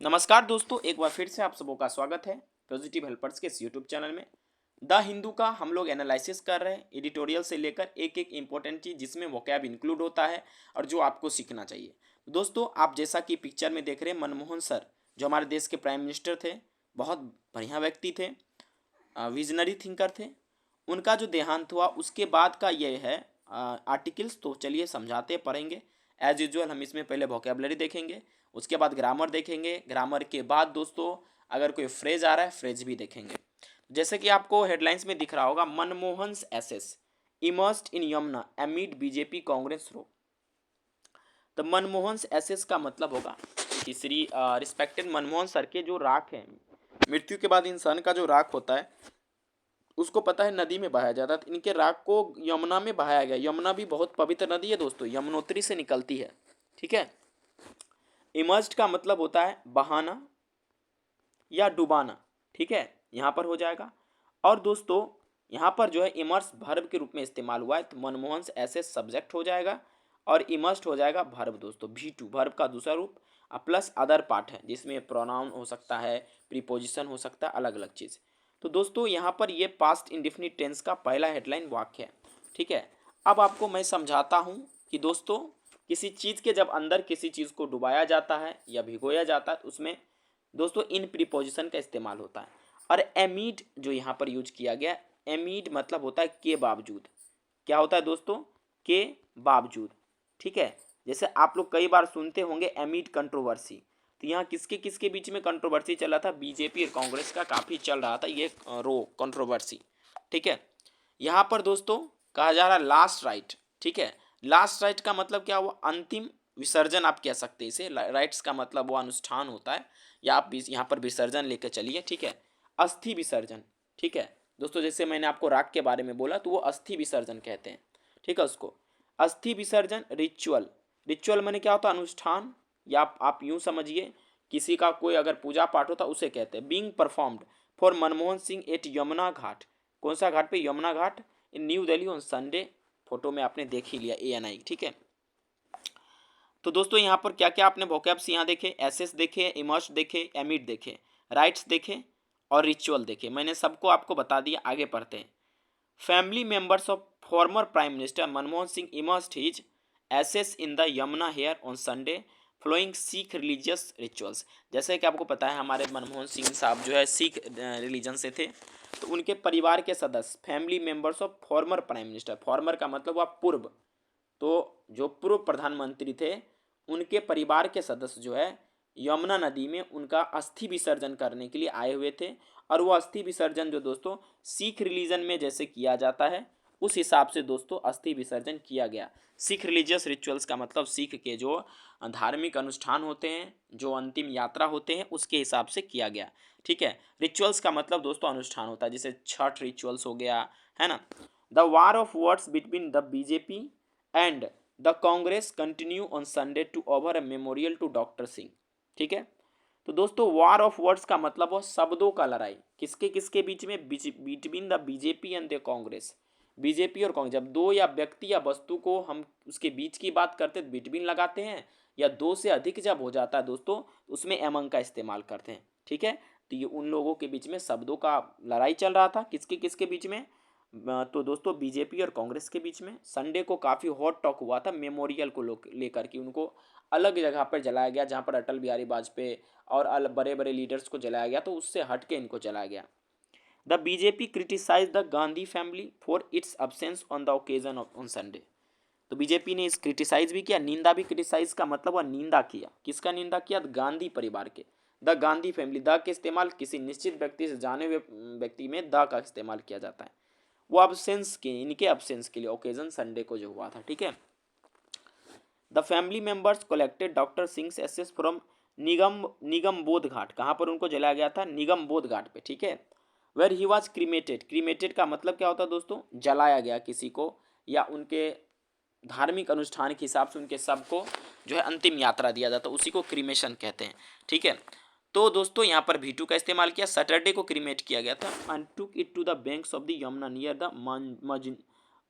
नमस्कार दोस्तों, एक बार फिर से आप सबों का स्वागत है पॉजिटिव हेल्पर्स के इस यूट्यूब चैनल में। द हिंदू का हम लोग एनालिसिस कर रहे हैं, एडिटोरियल से लेकर एक एक इंपॉर्टेंट चीज़ जिसमें वोकैब इंक्लूड होता है और जो आपको सीखना चाहिए। दोस्तों, आप जैसा कि पिक्चर में देख रहे हैं, मनमोहन सर जो हमारे देश के प्राइम मिनिस्टर थे, बहुत बढ़िया व्यक्ति थे, विजनरी थिंकर थे। उनका जो देहांत हुआ उसके बाद का ये है आर्टिकल्स। तो चलिए समझाते पढ़ेंगे। एज यूजुअल हम इसमें पहले वोकेबलरी देखेंगे, उसके बाद ग्रामर देखेंगे, ग्रामर के बाद दोस्तों अगर कोई फ्रेज आ रहा है फ्रेज भी देखेंगे। जैसे कि आपको हेडलाइंस में दिख रहा होगा, Manmohan ashes immersed in Yamuna amid BJP Congress row. तो मनमोहन एसेस का मतलब होगा कि श्री रिस्पेक्टेड मनमोहन सर के जो राख है, मृत्यु के बाद इंसान का जो राख होता है उसको पता है नदी में बहाया जाता है। तो इनके राख को यमुना में बहाया गया। यमुना भी बहुत पवित्र नदी है दोस्तों, यमुनोत्री से निकलती है। ठीक है। इमर्स्ड का मतलब होता है बहाना या डुबाना। ठीक है, यहाँ पर हो जाएगा। और दोस्तों यहाँ पर जो है इमर्स वर्ब के रूप में इस्तेमाल हुआ है, तो मनमोहन ऐसे सब्जेक्ट हो जाएगा और इमर्स्ड हो जाएगा वर्ब दोस्तों, V2 वर्ब का दूसरा रूप। प्लस अदर पार्ट है जिसमें प्रोनाउन हो सकता है, प्रीपोजिशन हो सकता है, अलग अलग चीज़। तो दोस्तों यहाँ पर ये पास्ट इंडेफिनिट टेंस का पहला हेडलाइन वाक्य है। ठीक है। अब आपको मैं समझाता हूँ कि दोस्तों किसी चीज़ के जब अंदर किसी चीज़ को डुबाया जाता है या भिगोया जाता है तो उसमें दोस्तों इन प्रीपोजिशन का इस्तेमाल होता है। और एमीड जो यहाँ पर यूज किया गया, एमीड मतलब होता है के बावजूद। क्या होता है दोस्तों? के बावजूद। ठीक है। जैसे आप लोग कई बार सुनते होंगे एमीड कंट्रोवर्सी, तो यहाँ किसके किसके बीच में कंट्रोवर्सी चल रहा था? बीजेपी और कांग्रेस का काफ़ी चल रहा था ये रो कंट्रोवर्सी। ठीक है। यहाँ पर दोस्तों कहा जा रहा है लास्ट राइट। ठीक है। लास्ट राइट का मतलब क्या हुआ? अंतिम विसर्जन आप कह सकते हैं इसे। राइट्स का मतलब वो अनुष्ठान होता है, या आप यहाँ पर विसर्जन लेकर चलिए। ठीक है। अस्थि विसर्जन। ठीक है दोस्तों, जैसे मैंने आपको राग के बारे में बोला तो वो अस्थि विसर्जन कहते हैं। ठीक है, उसको अस्थि विसर्जन। रिचुअल, रिचुअल मैंने क्या होता है? अनुष्ठान, या आप यूं समझिए किसी का कोई अगर पूजा पाठ होता उसे कहते हैं। Being performed for Manmohan Singh at Yamuna ghat. कौन सा घाट पे? Yamuna ghat in new Delhi on Sunday. Photo में आपने देख ही लिया, ANI। ठीक है। तो दोस्तों यहाँ पर क्या क्या आपने वोकैब्स यहाँ देखे, एसेस देखे, इमर्स देखे, एमिट देखे, राइट्स देखे और रिचुअल देखे। मैंने सबको आपको बता दिया। आगे पढ़ते हैं। Family members of former prime minister Manmohan Singh immersed his ashes in the Yamuna here on Sunday following Sikh religious rituals. जैसे कि आपको पता है हमारे मनमोहन सिंह साहब जो है सिख रिलीजन से थे, तो उनके परिवार के सदस्य, family members of former prime minister, farmer का मतलब हुआ पूर्व, तो जो पूर्व प्रधानमंत्री थे उनके परिवार के सदस्य जो है यमुना नदी में उनका अस्थि विसर्जन करने के लिए आए हुए थे। और वो अस्थि विसर्जन जो दोस्तों सिख रिलीजन में जैसे किया जाता है उस हिसाब से दोस्तों अस्थि विसर्जन किया गया। सिख रिलीजियस रिचुअल्स का मतलब सिख के जो धार्मिक अनुष्ठान होते हैं, जो अंतिम यात्रा होते हैं, उसके हिसाब से किया गया। ठीक है। रिचुअल्स का मतलब दोस्तों अनुष्ठान होता है, जैसे छठ रिचुअल्स हो गया, है ना। The war of words between the BJP and the Congress continue on Sunday to over a memorial to doctor Singh. ठीक है। तो दोस्तों वार ऑफ वर्ड्स का मतलब हो शब्दों का लड़ाई। किसके किसके बीच में? Between the BJP and the Congress. BJP और कांग्रेस, जब दो या व्यक्ति या वस्तु को हम उसके बीच की बात करते हैं बिटवीन लगाते हैं, या दो से अधिक जब हो जाता है दोस्तों उसमें एमंग का इस्तेमाल करते हैं। ठीक है। तो ये उन लोगों के बीच में शब्दों का लड़ाई चल रहा था। किसके किसके बीच में? तो दोस्तों बीजेपी और कांग्रेस के बीच में। संडे को काफ़ी हॉट टॉक हुआ था मेमोरियल को लेकर कि उनको अलग जगह पर जलाया गया जहां पर अटल बिहारी वाजपेयी और बड़े बड़े लीडर्स को जलाया गया, तो उससे हट के इनको जलाया गया। The BJP criticise the Gandhi family for its absence on the occasion of on Sunday. तो बीजेपी ने इस क्रिटिसाइज भी किया, निंदा भी। क्रिटिसाइज का मतलब वह निंदा किया। किसका निंदा किया? गांधी परिवार के। द गांधी फैमिली, द के इस्तेमाल किसी निश्चित व्यक्ति से जाने हुए व्यक्ति में द का इस्तेमाल किया जाता है। वो अब्सेंस के, इनके अब्सेंस के लिए ओकेजन संडे को जो हुआ था। ठीक है। The family members collected doctor Singh ashes from Nigam Bodh Ghat. कहाँ पर उनको जलाया गया था? निगम बोध घाट पे। ठीक है। Where he was cremated. Cremated का मतलब क्या होता है दोस्तों? जलाया गया किसी को, या उनके धार्मिक अनुष्ठान के हिसाब से उनके शव को जो है अंतिम यात्रा दिया जाता है, उसी को क्रीमेशन कहते हैं। ठीक है। तो दोस्तों यहाँ पर V2 का इस्तेमाल किया। सैटरडे को क्रीमेट किया गया था। And took it to the banks of the Yamuna near the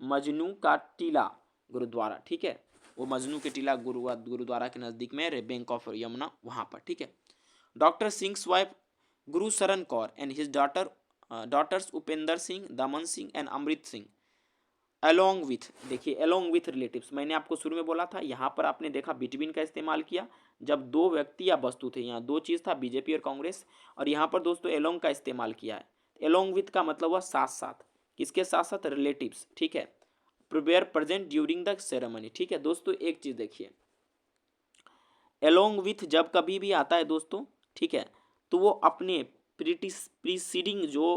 Majnu ka Tila gurdwara. ठीक है। वो मजनू के टीला गुरुद्वारा के नज़दीक में बैंक ऑफ यमुना, वहाँ पर। ठीक है। Doctor सिंह's wife Guru Sharan Kaur and his daughters Upendra Singh, Daman Singh and Amrit Singh along with, देखिए along with relatives, मैंने आपको शुरू में बोला था, यहाँ पर आपने देखा बिटवीन का इस्तेमाल किया जब दो व्यक्ति या वस्तु थे, यहाँ दो चीज़ था बीजेपी और कांग्रेस, और यहाँ पर दोस्तों along का इस्तेमाल किया है। along with का मतलब हुआ साथ साथ, किसके साथ साथ, रिलेटिव्स, ठीक है। Prepare present during the ceremony, ठीक है दोस्तों। एक चीज़ देखिए, along with जब कभी भी आता है दोस्तों, ठीक है, तो वो अपने प्रीसीडिंग जो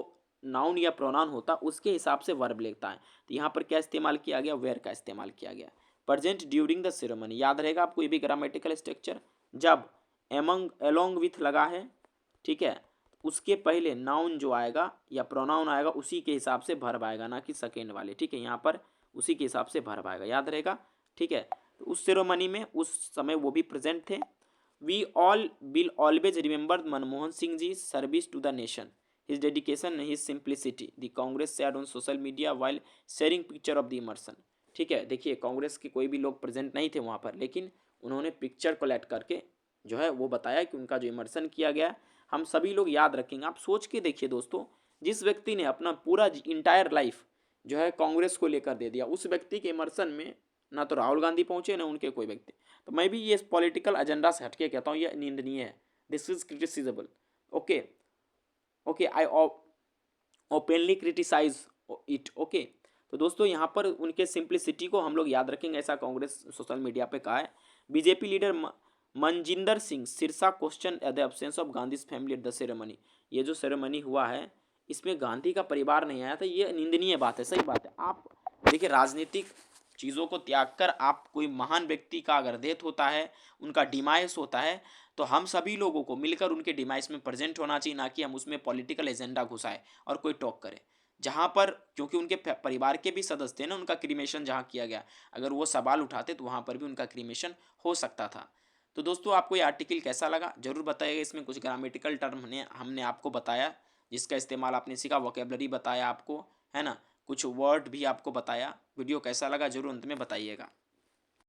नाउन या प्रोनाउन होता उसके हिसाब से वर्ब लेता है। तो यहाँ पर क्या इस्तेमाल किया गया, वेयर का इस्तेमाल किया गया। प्रेजेंट ड्यूरिंग द सेरेमनी, याद रहेगा आपको ये भी ग्रामेटिकल स्ट्रक्चर, जब एमंग एलोंग विथ लगा है, ठीक है, उसके पहले नाउन जो आएगा या प्रोनाउन आएगा उसी के हिसाब से वर्ब आएगा, ना कि सेकेंड वाले, ठीक है। यहाँ पर उसी के हिसाब से वर्ब आएगा, याद रहेगा, ठीक है। तो उस सेरेमनी में उस समय वो भी प्रेजेंट थे। We all will always remember Manmohan Singh ji service to the nation, his dedication, his simplicity, the Congress shared on social media while sharing picture of the immersion, ठीक है। देखिए कांग्रेस के कोई भी लोग प्रेजेंट नहीं थे वहाँ पर, लेकिन उन्होंने पिक्चर कलेक्ट करके जो है वो बताया कि उनका जो इमर्शन किया गया हम सभी लोग याद रखेंगे। आप सोच के देखिए दोस्तों, जिस व्यक्ति ने अपना पूरा इंटायर लाइफ जो है कांग्रेस को लेकर दे दिया, उस व्यक्ति के इमर्शन में ना तो राहुल गांधी पहुंचे ना उनके कोई व्यक्ति। तो मैं भी ये पॉलिटिकल एजेंडा से हटके कहता हूँ ये निंदनीय है, this is criticisable, okay okay, I openly criticise it, okay. तो दोस्तों यहाँ पर उनके सिंप्लिसिटी को हम लोग याद रखेंगे, ऐसा कांग्रेस सोशल मीडिया पे कहा है। BJP leader Manjinder Singh Sirsa question the absence of Gandhi's family at the ceremony, ये जो सेरेमनी हुआ है इसमें गांधी का परिवार नहीं आया था, ये निंदनीय बात है, सही बात है। आप देखिए राजनीतिक चीज़ों को त्याग कर आप कोई महान व्यक्ति का अगर डेथ होता है, उनका डिमाइस होता है, तो हम सभी लोगों को मिलकर उनके डिमाइस में प्रेजेंट होना चाहिए, ना कि हम उसमें पॉलिटिकल एजेंडा घुसाए और कोई टॉक करे। जहाँ पर क्योंकि उनके परिवार के भी सदस्य थे ना, उनका क्रीमेशन जहाँ किया गया, अगर वो सवाल उठाते तो वहाँ पर भी उनका क्रीमेशन हो सकता था। तो दोस्तों आपको ये आर्टिकल कैसा लगा जरूर बताइएगा। इसमें कुछ ग्रामेटिकल टर्म हमने आपको बताया जिसका इस्तेमाल आपने सीखा, वोकेबलरी बताया आपको, है ना, कुछ वर्ड भी आपको बताया। वीडियो कैसा लगा जरूर अंत में बताइएगा।